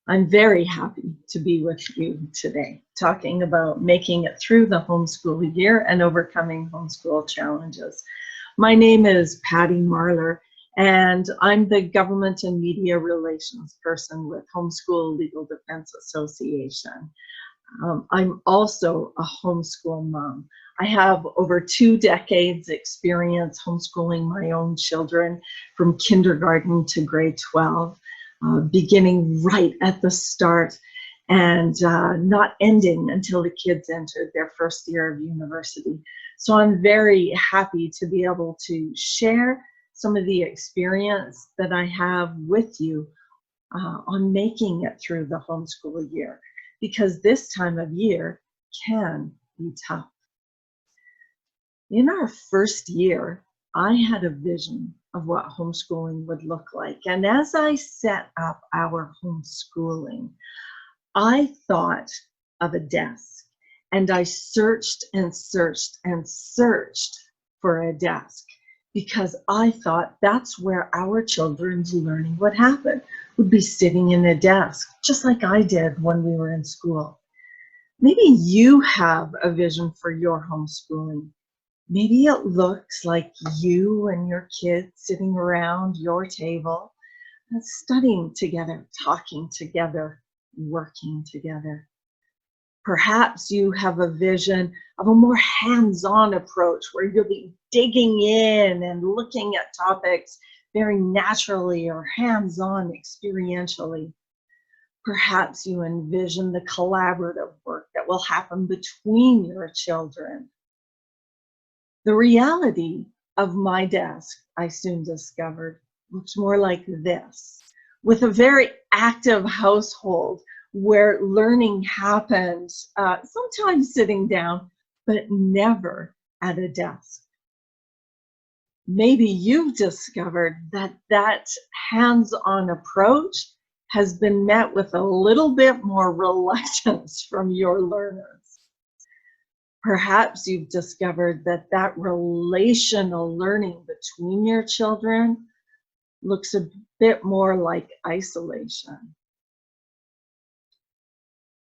I'm very happy to be with you today, talking about making it through the homeschool year and overcoming homeschool challenges. My name is Patty Marler, and I'm the Government and Media Relations person with Homeschool Legal Defense Association. I'm also a homeschool mom. I have over 2 decades experience homeschooling my own children from kindergarten to grade 12. Beginning right at the start and not ending until the kids entered their first year of university. So I'm very happy to be able to share some of the experience that I have with you on making it through the homeschool year, because this time of year can be tough. In our first year, I had a vision of what homeschooling would look like. And as I set up our homeschooling, I thought of a desk, and I searched and searched and searched for a desk because I thought that's where our children's learning would happen, would be sitting in a desk, just like I did when we were in school. Maybe you have a vision for your homeschooling. Maybe it looks like you and your kids sitting around your table, studying together, talking together, working together. Perhaps you have a vision of a more hands-on approach where you'll be digging in and looking at topics very naturally or hands-on experientially. Perhaps you envision the collaborative work that will happen between your children. The reality of my desk, I soon discovered, looks more like this, with a very active household where learning happens, sometimes sitting down, but never at a desk. Maybe you've discovered that hands-on approach has been met with a little bit more reluctance from your learners. Perhaps you've discovered that relational learning between your children looks a bit more like isolation.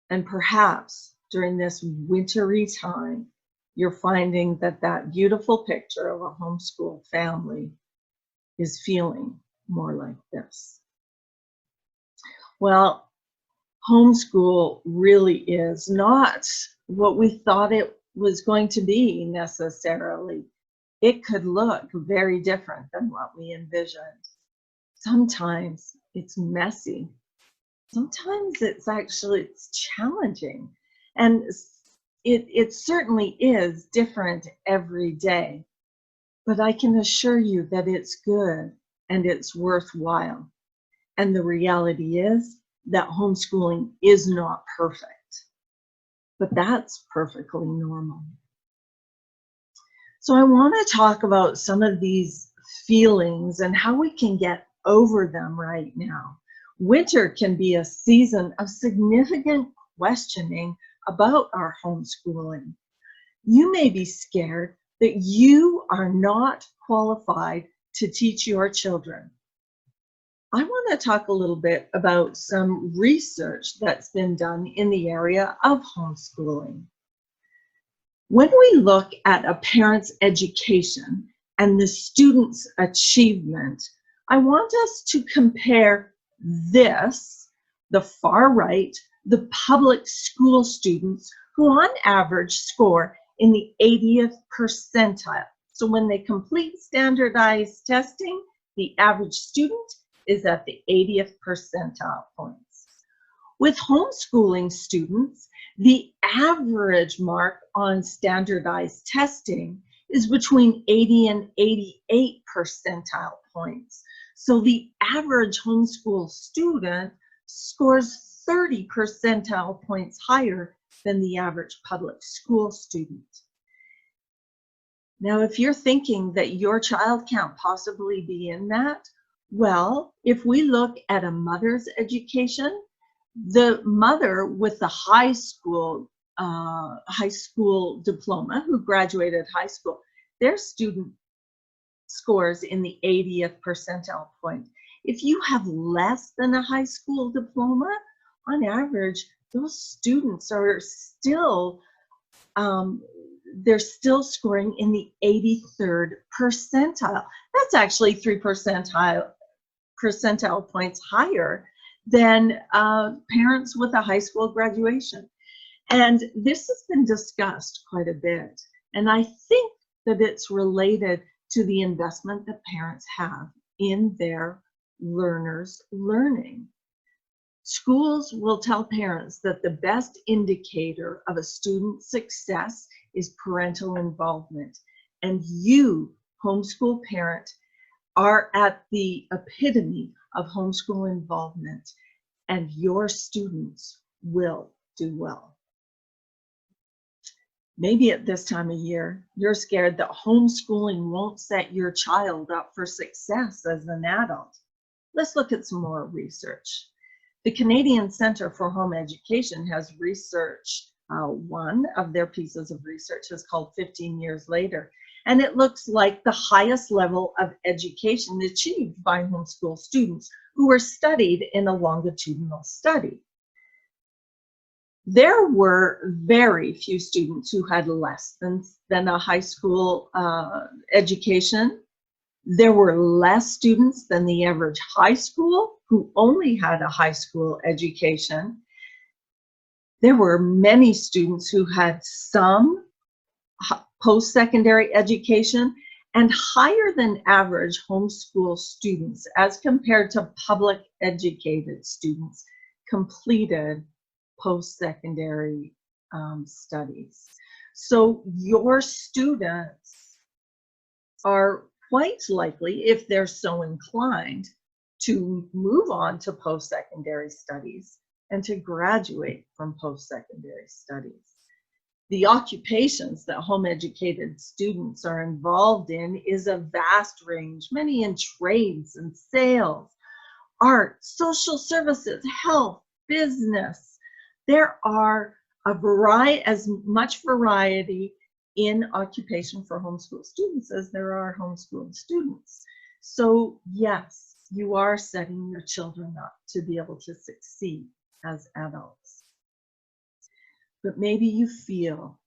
And perhaps during this wintry time, you're finding that beautiful picture of a homeschool family is feeling more like this. Well, homeschool really is not what we thought it was going to be necessarily. It could look very different than what we envisioned. Sometimes it's messy. Sometimes it's challenging. And it certainly is different every day. But I can assure you that it's good and it's worthwhile. And the reality is that homeschooling is not perfect. But that's perfectly normal. So I want to talk about some of these feelings and how we can get over them right now. Winter can be a season of significant questioning about our homeschooling. You may be scared that you are not qualified to teach your children. I want to talk a little bit about some research that's been done in the area of homeschooling. When we look at a parent's education and the student's achievement, I want us to compare this, the far right, the public school students who on average score in the 80th percentile. So when they complete standardized testing, the average student is at the 80th percentile points. With homeschooling students, the average mark on standardized testing is between 80 and 88 percentile points. So the average homeschool student scores 30 percentile points higher than the average public school student. Now, if you're thinking that your child can't possibly be in that, well, if we look at a mother's education, the mother with the high school diploma who graduated high school, their student scores in the 80th percentile point. If you have less than a high school diploma, on average, those students are still, they're still scoring in the 83rd percentile. That's actually 3 percentile points higher than parents with a high school graduation. And this has been discussed quite a bit. And I think that it's related to the investment that parents have in their learners' learning. Schools will tell parents that the best indicator of a student's success is parental involvement. And you, homeschool parent, are at the epitome of homeschool involvement, and your students will do well. Maybe at this time of year, you're scared that homeschooling won't set your child up for success as an adult. Let's look at some more research. The Canadian Centre for Home Education has researched, one of their pieces of research is called 15 Years Later, and it looks like the highest level of education achieved by homeschool students who were studied in a longitudinal study. There were very few students who had less than a high school education. There were less students than the average high school who only had a high school education. There were many students who had some post-secondary education, and higher than average homeschool students as compared to public educated students completed post-secondary studies. So your students are quite likely, if they're so inclined, to move on to post-secondary studies and to graduate from post-secondary studies. The occupations that home educated students are involved in is a vast range, many in trades and sales, art, social services, health, business. There are as much variety in occupation for homeschool students as there are homeschooled students. So yes, you are setting your children up to be able to succeed as adults. But maybe you feel,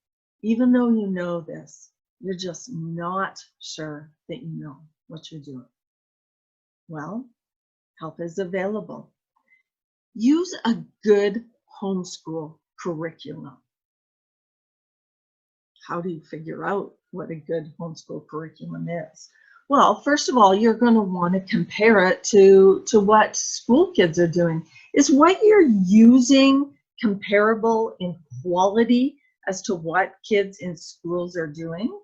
even though you know this, you're just not sure that you know what you're doing. Well, help is available. Use a good homeschool curriculum. How do you figure out what a good homeschool curriculum is? Well, first of all, you're going to want to compare it to what school kids are doing. Is what you're using comparable in quality as to what kids in schools are doing?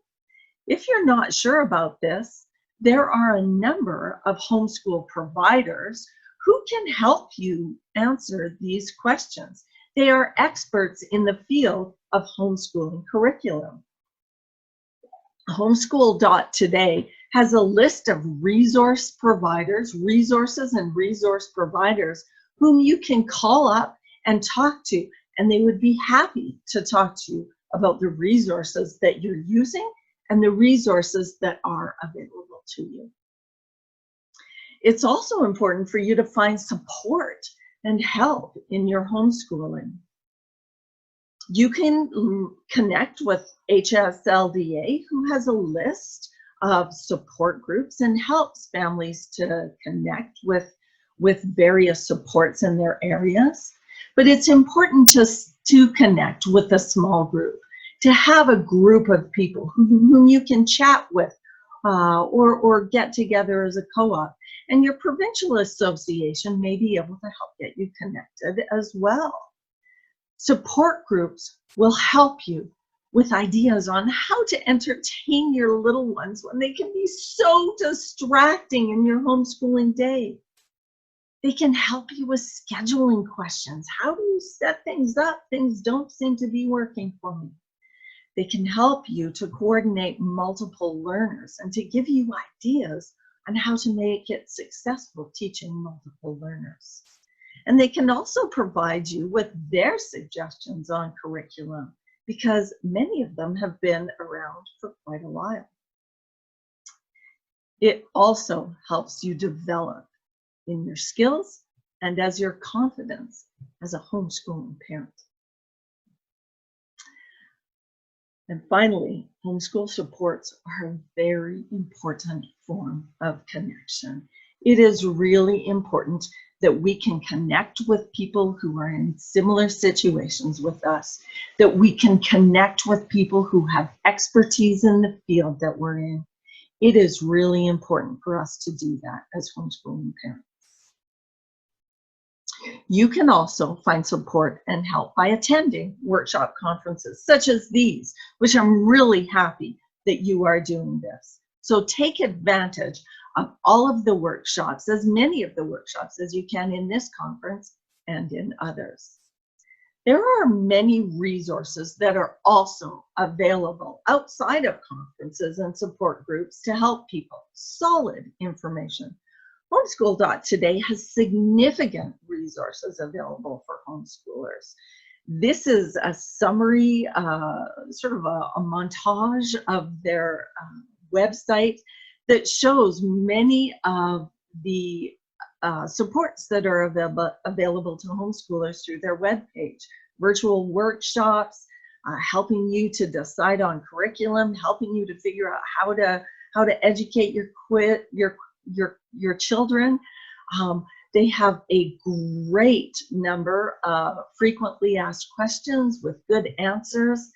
If you're not sure about this, there are a number of homeschool providers who can help you answer these questions. They are experts in the field of homeschooling curriculum. Homeschool.today has a list of resources and resource providers whom you can call up and talk to, and they would be happy to talk to you about the resources that you're using and the resources that are available to you. It's also important for you to find support and help in your homeschooling. You can connect with HSLDA, who has a list of support groups and helps families to connect with various supports in their areas. But it's important to connect with a small group, to have a group of people whom you can chat with or get together as a co-op. And your provincial association may be able to help get you connected as well. Support groups will help you with ideas on how to entertain your little ones when they can be so distracting in your homeschooling day. They can help you with scheduling questions. How do you set things up? Things don't seem to be working for me. They can help you to coordinate multiple learners and to give you ideas on how to make it successful teaching multiple learners. And they can also provide you with their suggestions on curriculum, because many of them have been around for quite a while. It also helps you develop in your skills and as your confidence as a homeschooling parent. And finally, homeschool supports are a very important form of connection. It is really important that we can connect with people who are in similar situations with us, that we can connect with people who have expertise in the field that we're in. It is really important for us to do that as homeschooling parents. You can also find support and help by attending workshop conferences such as these, which I'm really happy that you are doing this. So take advantage of all of the workshops, as many of the workshops as you can in this conference and in others. There are many resources that are also available outside of conferences and support groups to help people. Solid information. Homeschool.today has significant resources available for homeschoolers. This is a summary, sort of a montage of their website that shows many of the supports that are available to homeschoolers through their webpage. Virtual workshops, helping you to decide on curriculum, helping you to figure out how to educate your children. They have a great number of frequently asked questions with good answers,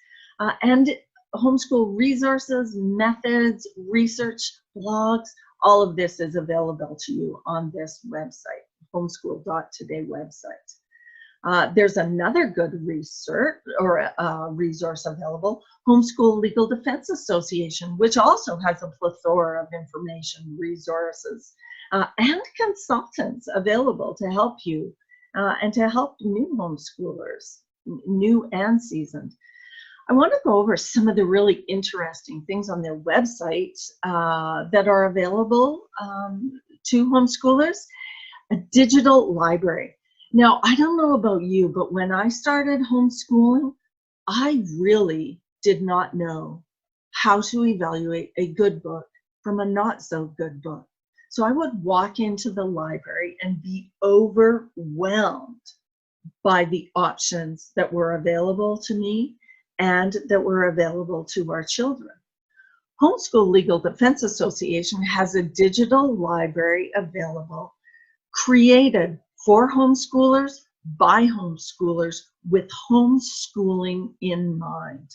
and homeschool resources, methods, research, blogs. All of this is available to you on this website, homeschool.today website. There's another good research or resource available, Homeschool Legal Defense Association, which also has a plethora of information, resources, and consultants available to help you and to help new homeschoolers, new and seasoned. I want to go over some of the really interesting things on their website that are available to homeschoolers. A digital library. Now, I don't know about you, but when I started homeschooling, I really did not know how to evaluate a good book from a not so good book. So I would walk into the library and be overwhelmed by the options that were available to me and that were available to our children. Homeschool Legal Defense Association has a digital library available, created for homeschoolers, by homeschoolers, with homeschooling in mind.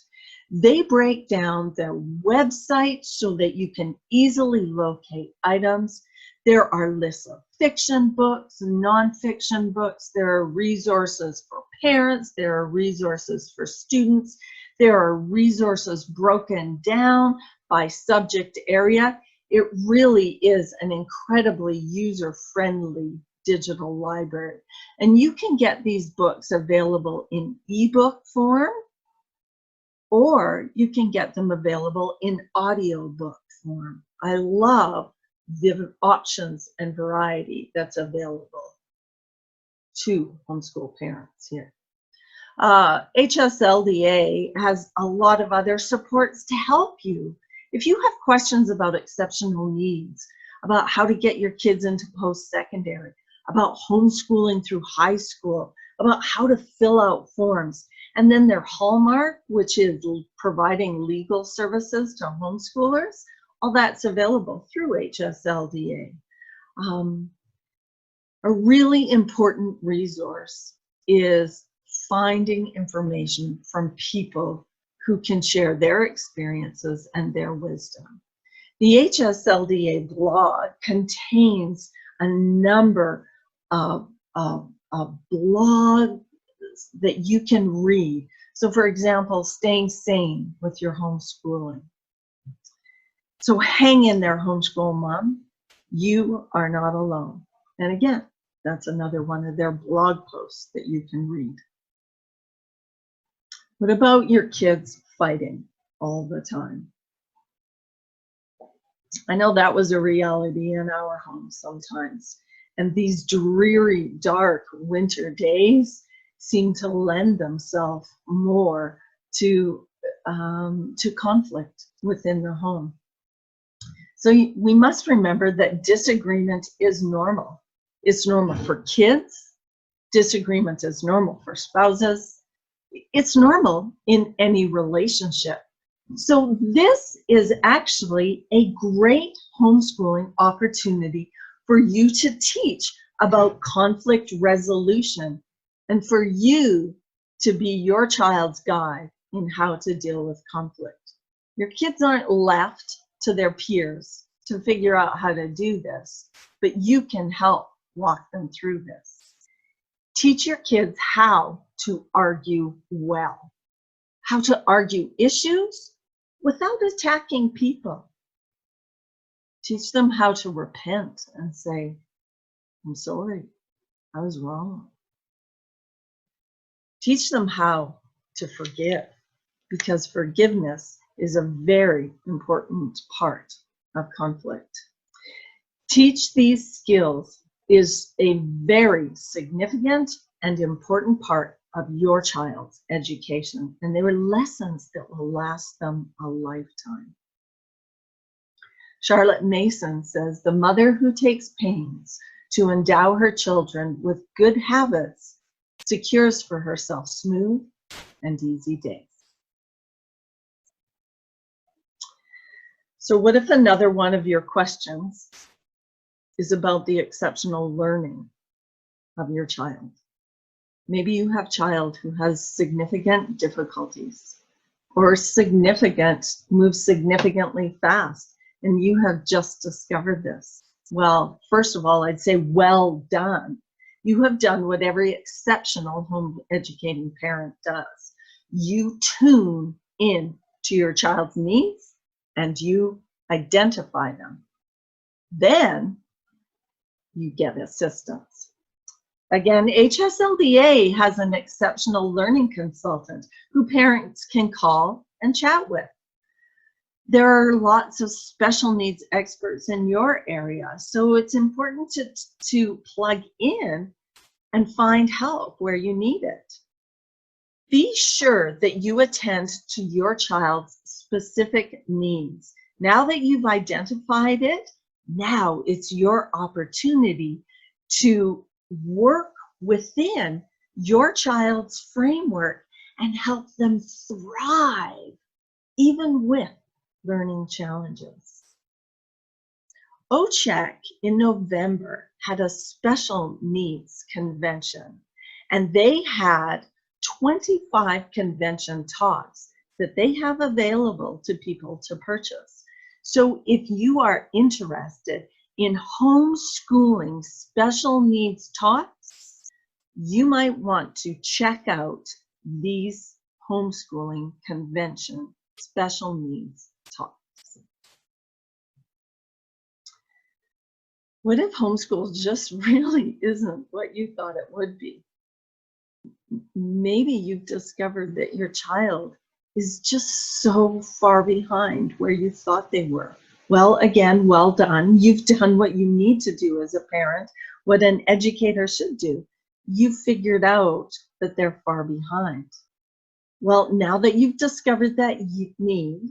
They break down their website so that you can easily locate items. There are lists of fiction books, nonfiction books. There are resources for parents. There are resources for students. There are resources broken down by subject area. It really is an incredibly user-friendly digital library. And you can get these books available in ebook form, or you can get them available in audiobook form. I love the options and variety that's available to homeschool parents here. HSLDA has a lot of other supports to help you. If you have questions about exceptional needs, about how to get your kids into post-secondary, about homeschooling through high school, about how to fill out forms, and then their hallmark, which is providing legal services to homeschoolers, all that's available through HSLDA. A really important resource is finding information from people who can share their experiences and their wisdom. The HSLDA blog contains a number of blogs that you can read. So for example, staying sane with your homeschooling. So hang in there, homeschool mom. You are not alone. And again, that's another one of their blog posts that you can read. What about your kids fighting all the time? I know that was a reality in our home sometimes. And these dreary, dark winter days seem to lend themselves more to conflict within the home. So we must remember that disagreement is normal. It's normal for kids. Disagreement is normal for spouses. It's normal in any relationship. So this is actually a great homeschooling opportunity for you to teach about conflict resolution and for you to be your child's guide in how to deal with conflict. Your kids aren't left to their peers to figure out how to do this, but you can help walk them through this. Teach your kids how to argue well, how to argue issues without attacking people. Teach them how to repent and say, I'm sorry, I was wrong. Teach them how to forgive, because forgiveness is a very important part of conflict. Teach these skills is a very significant and important part of your child's education, and they were lessons that will last them a lifetime. Charlotte Mason says, the mother who takes pains to endow her children with good habits secures for herself smooth and easy days. So what if another one of your questions is about the exceptional learning of your child? Maybe you have a child who has significant difficulties or moves significantly fast, and you have just discovered this. Well, first of all, I'd say well done. You have done what every exceptional home educating parent does. You tune in to your child's needs and you identify them. Then you get assistance. Again, HSLDA has an exceptional learning consultant who parents can call and chat with. There are lots of special needs experts in your area, so it's important to plug in and find help where you need it. Be sure that you attend to your child's specific needs. Now that you've identified it, now it's your opportunity to work within your child's framework and help them thrive, even with learning challenges. OCHEC in November had a special needs convention, and they had 25 convention talks that they have available to people to purchase. So if you are interested in homeschooling special needs talks, you might want to check out these homeschooling convention special needs talks. What if homeschool just really isn't what you thought it would be? Maybe you've discovered that your child is just so far behind where you thought they were. Well, again, well done. You've done what you need to do as a parent, what an educator should do. You figured out that they're far behind. Well, now that you've discovered that need,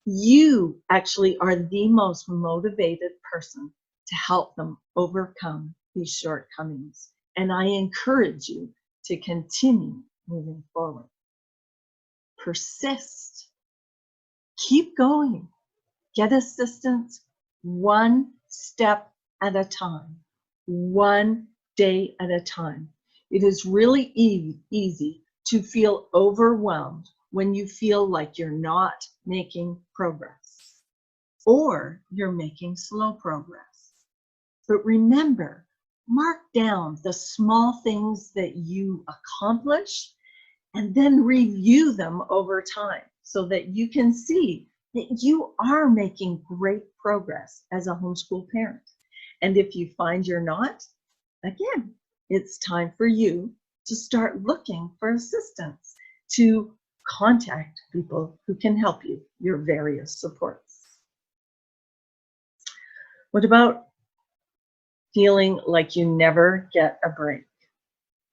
you actually are the most motivated person to help them overcome these shortcomings. And I encourage you to continue moving forward. Persist. Keep going. Get assistance one step at a time, one day at a time. It is really easy to feel overwhelmed when you feel like you're not making progress or you're making slow progress. But remember, mark down the small things that you accomplish and then review them over time so that you can see that you are making great progress as a homeschool parent. And if you find you're not, again, it's time for you to start looking for assistance, to contact people who can help you, your various supports. What about feeling like you never get a break?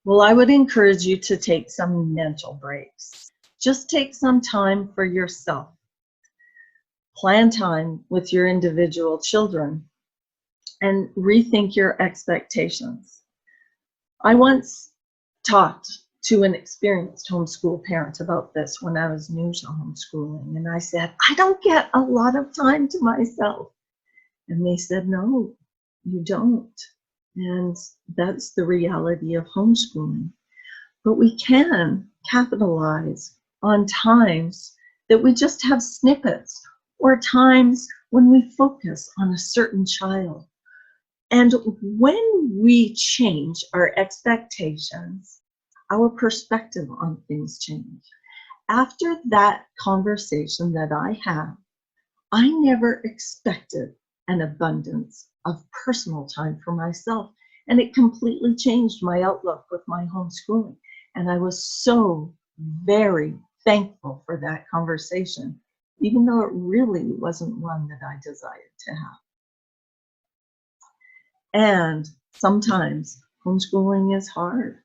Well, I would encourage you to take some mental breaks. Just take some time for yourself. Plan time with your individual children and rethink your expectations. I once talked to an experienced homeschool parent about this when I was new to homeschooling, and I said, I don't get a lot of time to myself. And they said, no, you don't. And that's the reality of homeschooling. But we can capitalize on times that we just have snippets, or times when we focus on a certain child. And when we change our expectations, our perspective on things change. After that conversation that I had, I never expected an abundance of personal time for myself, and it completely changed my outlook with my homeschooling. And I was so very thankful for that conversation, even though it really wasn't one that I desired to have. And sometimes homeschooling is hard.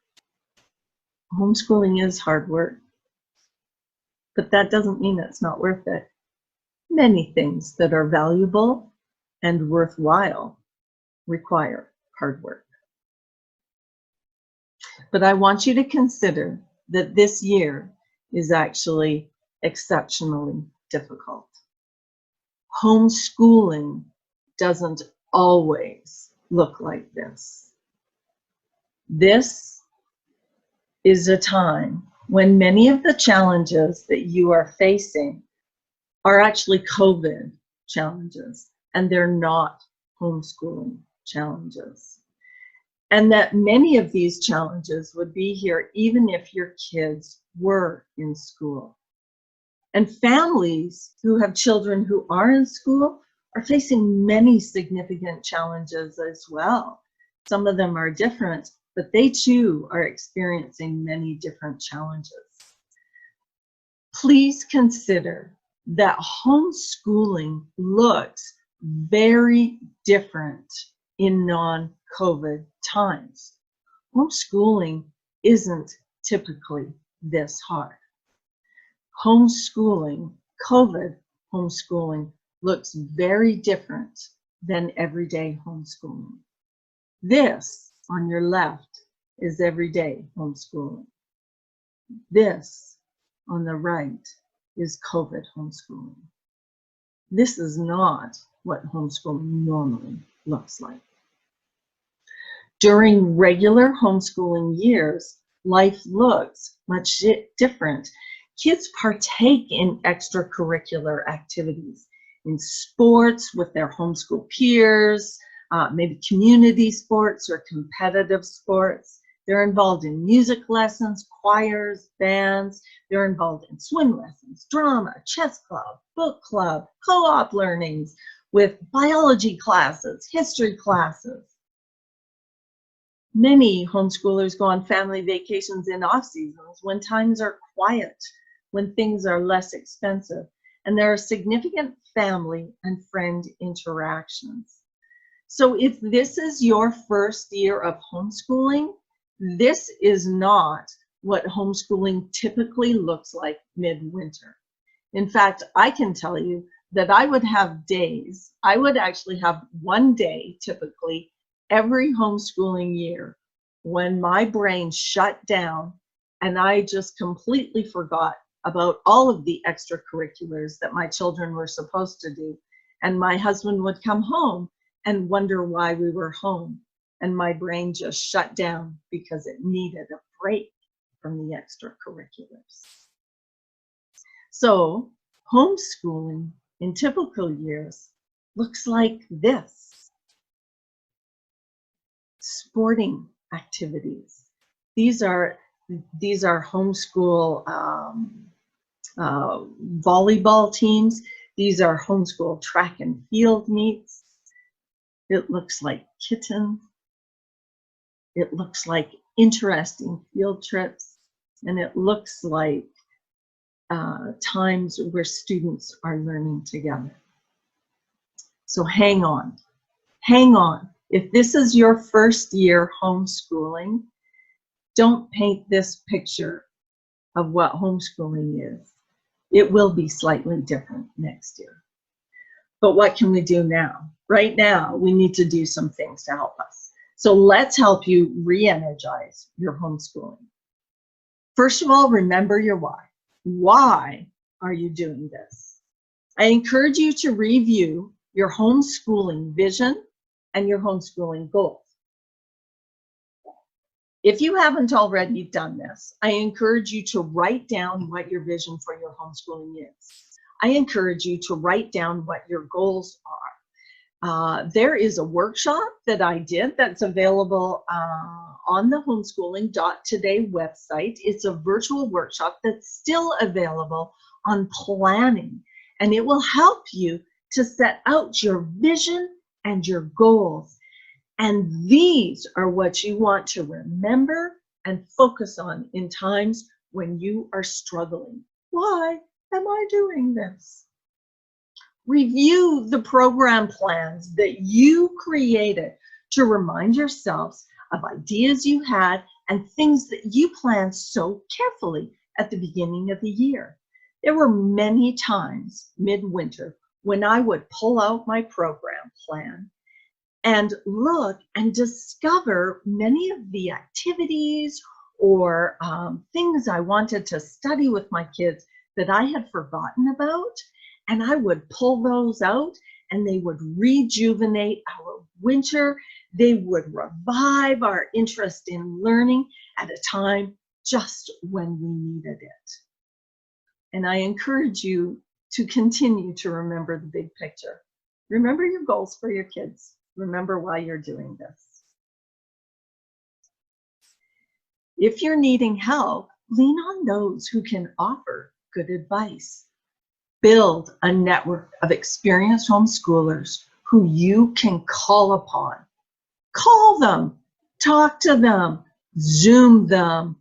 Homeschooling is hard work, but that doesn't mean it's not worth it. Many things that are valuable and worthwhile require hard work. But I want you to consider that this year is actually exceptionally difficult. Homeschooling doesn't always look like this. This is a time when many of the challenges that you are facing are actually COVID challenges, and they're not homeschooling challenges. And that many of these challenges would be here even if your kids were in school. And families who have children who are in school are facing many significant challenges as well. Some of them are different, but they too are experiencing many different challenges. Please consider that homeschooling looks very different in non-COVID times. Homeschooling isn't typically this hard. Homeschooling, COVID homeschooling, looks very different than everyday homeschooling. This on your left is everyday homeschooling. This on the right is COVID homeschooling. This is not what homeschooling normally looks like. During regular homeschooling years, life looks much different. Kids partake in extracurricular activities, in sports with their homeschool peers, maybe community sports or competitive sports. They're involved in music lessons, choirs, bands. They're involved in swim lessons, drama, chess club, book club, co-op learnings with biology classes, history classes. Many homeschoolers go on family vacations in off seasons when times are quiet, when things are less expensive, and there are significant family and friend interactions. So if this is your first year of homeschooling, this is not what homeschooling typically looks like midwinter. In fact, I can tell you that I would have days, I would actually have one day typically every homeschooling year when my brain shut down and I just completely forgot about all of the extracurriculars that my children were supposed to do. And my husband would come home and wonder why we were home. And my brain just shut down because it needed a break from the extracurriculars. So homeschooling in typical years looks like this. Sporting activities. These are homeschool volleyball teams. These are homeschool track and field meets. It looks like kittens. It looks like interesting field trips. And it looks like times where students are learning together. So hang on. Hang on. If this is your first year homeschooling, don't paint this picture of what homeschooling is. It will be slightly different next year. But what can we do now? Right now, we need to do some things to help us. So let's help you re-energize your homeschooling. First of all, remember your why. Why are you doing this? I encourage you to review your homeschooling vision and your homeschooling goals. If you haven't already done this, I encourage you to write down what your vision for your homeschooling is. I encourage you to write down what your goals are. There is a workshop that I did that's available on the homeschooling.today website. It's a virtual workshop that's still available on planning, and it will help you to set out your vision and your goals. And these are what you want to remember and focus on in times when you are struggling. Why am I doing this? Review the program plans that you created to remind yourselves of ideas you had and things that you planned so carefully at the beginning of the year. There were many times midwinter when I would pull out my program plan and look and discover many of the activities or things I wanted to study with my kids that I had forgotten about. And I would pull those out and they would rejuvenate our winter. They would revive our interest in learning at a time just when we needed it. And I encourage you to continue to remember the big picture. Remember your goals for your kids. Remember why you're doing this. If you're needing help, lean on those who can offer good advice. Build a network of experienced homeschoolers who you can call upon. Call them, talk to them, Zoom them,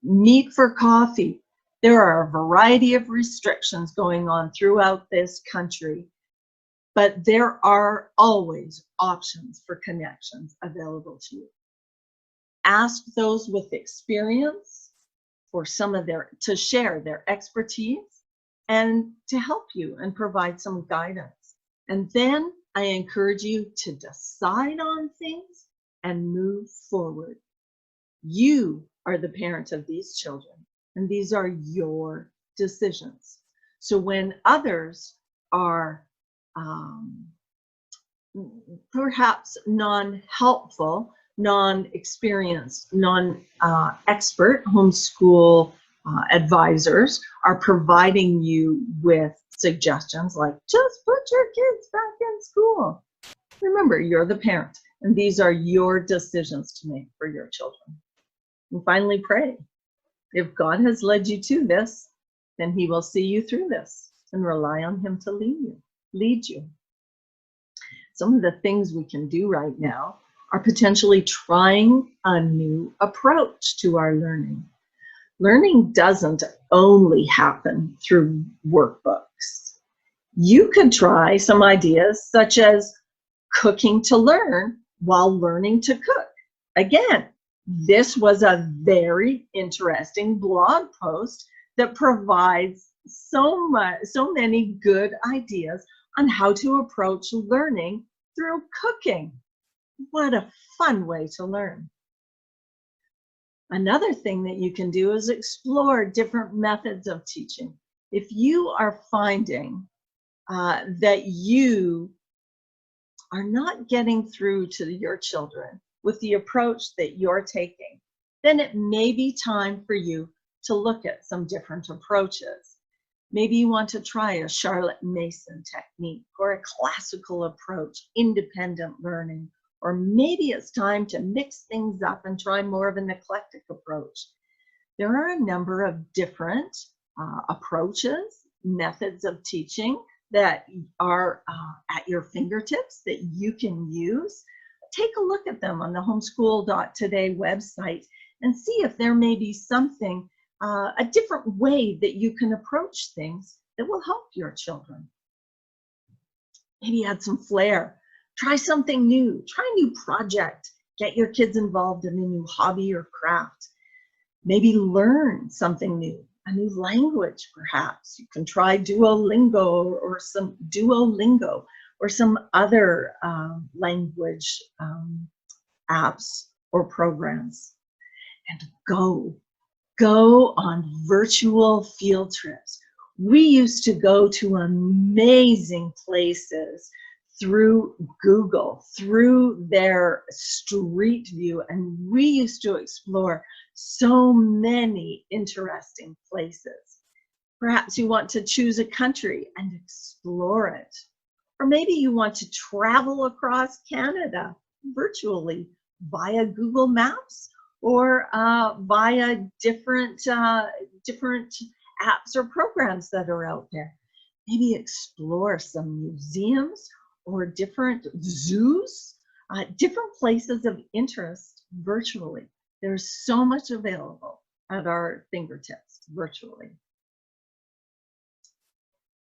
meet for coffee. There are a variety of restrictions going on throughout this country, but there are always options for connections available to you. Ask those with experience for to share their expertise and to help you and provide some guidance. And then I encourage you to decide on things and move forward. You are the parent of these children, and these are your decisions. So when others are perhaps non-helpful, non-experienced, non-expert homeschool advisors are providing you with suggestions like, just put your kids back in school. Remember, you're the parent, and these are your decisions to make for your children. And finally, pray. If God has led you to this, then He will see you through this, and rely on Him to lead you. Some of the things we can do right now are potentially trying a new approach to our learning. Learning doesn't only happen through workbooks. You could try some ideas such as cooking to learn while learning to cook. Again, this was a very interesting blog post that provides so many good ideas on how to approach learning through cooking. What a fun way to learn. Another thing that you can do is explore different methods of teaching. If you are finding that you are not getting through to your children with the approach that you're taking, then it may be time for you to look at some different approaches. Maybe you want to try a Charlotte Mason technique or a classical approach, independent learning, or maybe it's time to mix things up and try more of an eclectic approach. There are a number of different approaches, methods of teaching that are at your fingertips that you can use. Take a look at them on the homeschool.today website and see if there may be something, a different way that you can approach things that will help your children. Maybe add some flair. Try something new. Try a new project. Get your kids involved in a new hobby or craft. Maybe learn something new, a new language perhaps. You can try Duolingo or some Duolingo, or some other language apps or programs. And go on virtual field trips. We used to go to amazing places through Google, through their Street View, and we used to explore so many interesting places. Perhaps you want to choose a country and explore it. Or maybe you want to travel across Canada virtually via Google Maps or via different apps or programs that are out there. Maybe explore some museums or different zoos, different places of interest virtually. There's so much available at our fingertips virtually.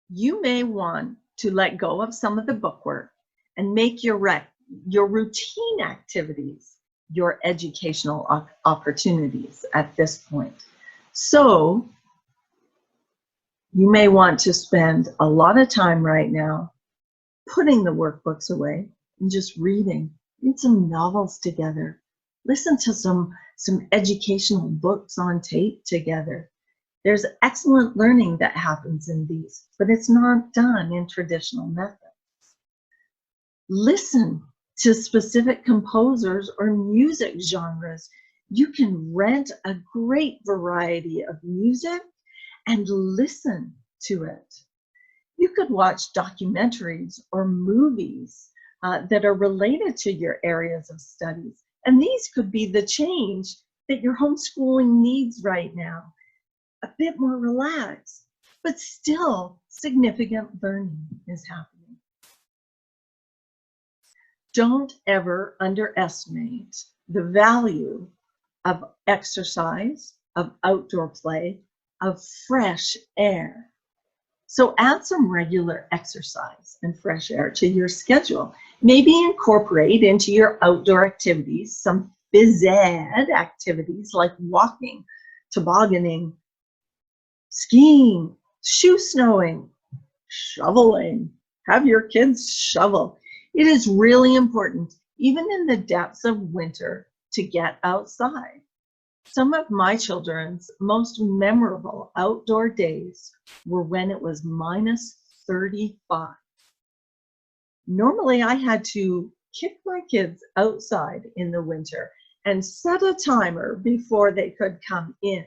You may want to let go of some of the bookwork and make your routine activities your educational opportunities at this point. So you may want to spend a lot of time right now putting the workbooks away and just reading. Read some novels together. Listen to some educational books on tape together. There's excellent learning that happens in these, but it's not done in traditional methods. Listen to specific composers or music genres. You can rent a great variety of music and listen to it. You could watch documentaries or movies that are related to your areas of studies. And these could be the change that your homeschooling needs right now. A bit more relaxed, but still significant learning is happening. Don't ever underestimate the value of exercise, of outdoor play, of fresh air. So add some regular exercise and fresh air to your schedule. Maybe incorporate into your outdoor activities some phys ed activities like walking, tobogganing, skiing, shoe snowing, shoveling. Have your kids shovel. It is really important, even in the depths of winter, to get outside. Some of my children's most memorable outdoor days were when it was -35. Normally, I had to kick my kids outside in the winter and set a timer before they could come in.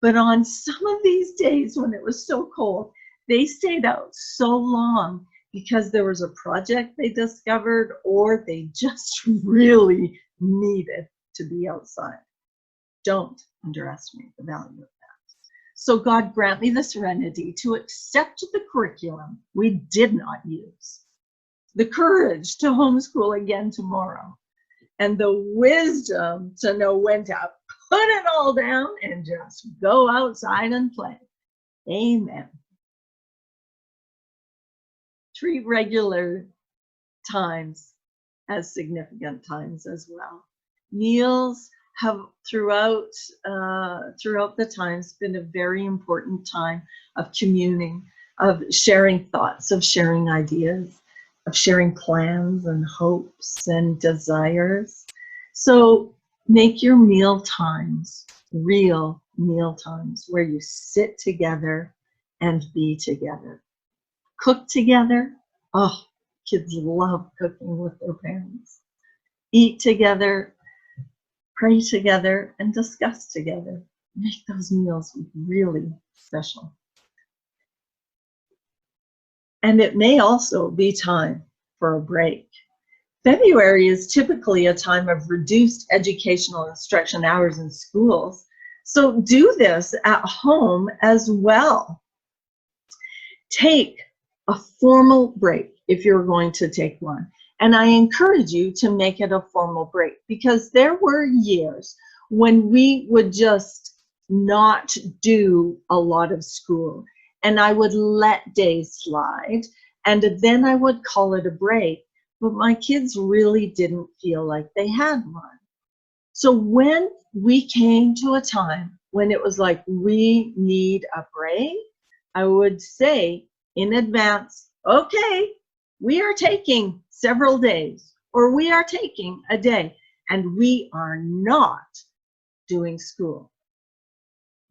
But on some of these days when it was so cold, they stayed out so long because there was a project they discovered or they just really needed to be outside. Don't underestimate the value of that. So God grant me the serenity to accept the curriculum we did not use, the courage to homeschool again tomorrow, and the wisdom to know when to put it all down and just go outside and play. Amen. Treat regular times as significant times as well. Meals have throughout the times been a very important time of communing, of sharing thoughts, of sharing ideas, of sharing plans and hopes and desires. So make your meal times real meal times where you sit together and be together. Cook together. Oh, kids love cooking with their parents. Eat together, pray together, and discuss together. Make those meals really special. And it may also be time for a break. February is typically a time of reduced educational instruction hours in schools, so do this at home as well. Take a formal break if you're going to take one. And I encourage you to make it a formal break, because there were years when we would just not do a lot of school and I would let days slide and then I would call it a break, but my kids really didn't feel like they had one. So when we came to a time when it was like, we need a break, I would say in advance, okay, we are taking several days, or we are taking a day, and we are not doing school.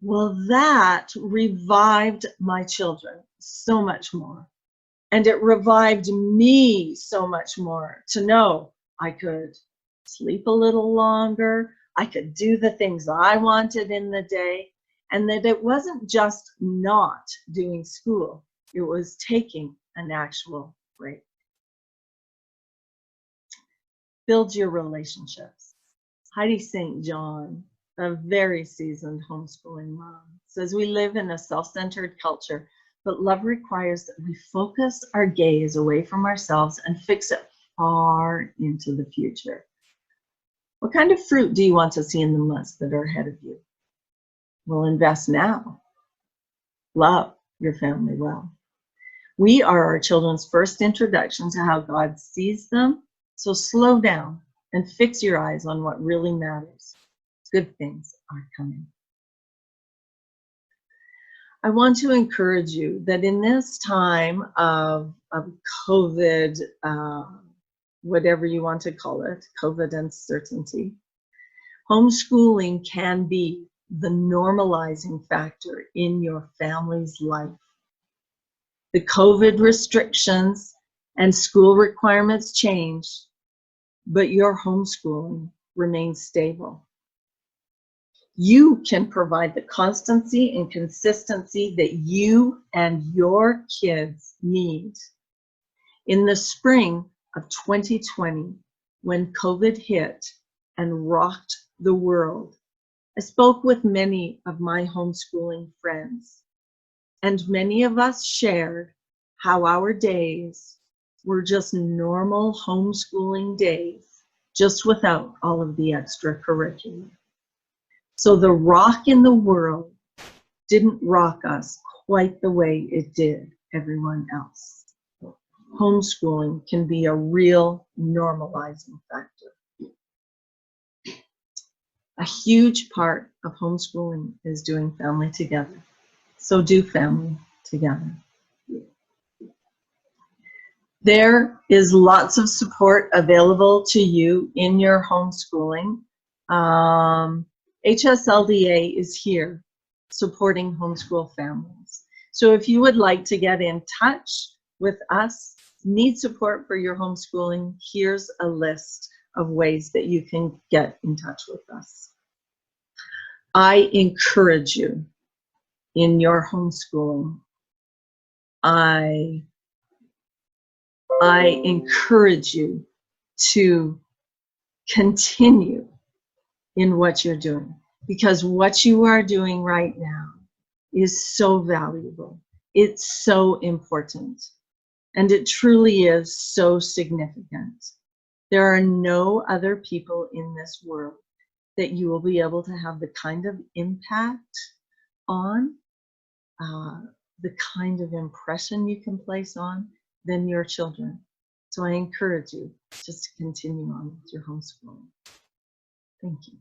Well, that revived my children so much more. And it revived me so much more to know I could sleep a little longer, I could do the things I wanted in the day, and that it wasn't just not doing school, it was taking an actual break. Build your relationships. Heidi St. John, a very seasoned homeschooling mom, says we live in a self-centered culture, but love requires that we focus our gaze away from ourselves and fix it far into the future. What kind of fruit do you want to see in the months that are ahead of you? Well, invest now. Love your family well. We are our children's first introduction to how God sees them, so slow down and fix your eyes on what really matters. Good things are coming. I want to encourage you that in this time of COVID, whatever you want to call it, COVID uncertainty, homeschooling can be the normalizing factor in your family's life. The COVID restrictions and school requirements change, but your homeschooling remains stable. You can provide the constancy and consistency that you and your kids need. In the spring of 2020, when COVID hit and rocked the world, I spoke with many of my homeschooling friends, and many of us shared how our days were just normal homeschooling days, just without all of the extracurricular. So the rock in the world didn't rock us quite the way it did everyone else. Homeschooling can be a real normalizing factor. A huge part of homeschooling is doing family together. So do family together. There is lots of support available to you in your homeschooling. HSLDA is here supporting homeschool families. So if you would like to get in touch with us, need support for your homeschooling, here's a list of ways that you can get in touch with us. I encourage you in your homeschooling. I encourage you to continue in what you're doing, because what you are doing right now is so valuable. It's so important, and it truly is so significant. There are no other people in this world that you will be able to have the kind of impact on, the kind of impression you can place on than your children. So I encourage you just to continue on with your homeschooling. Thank you.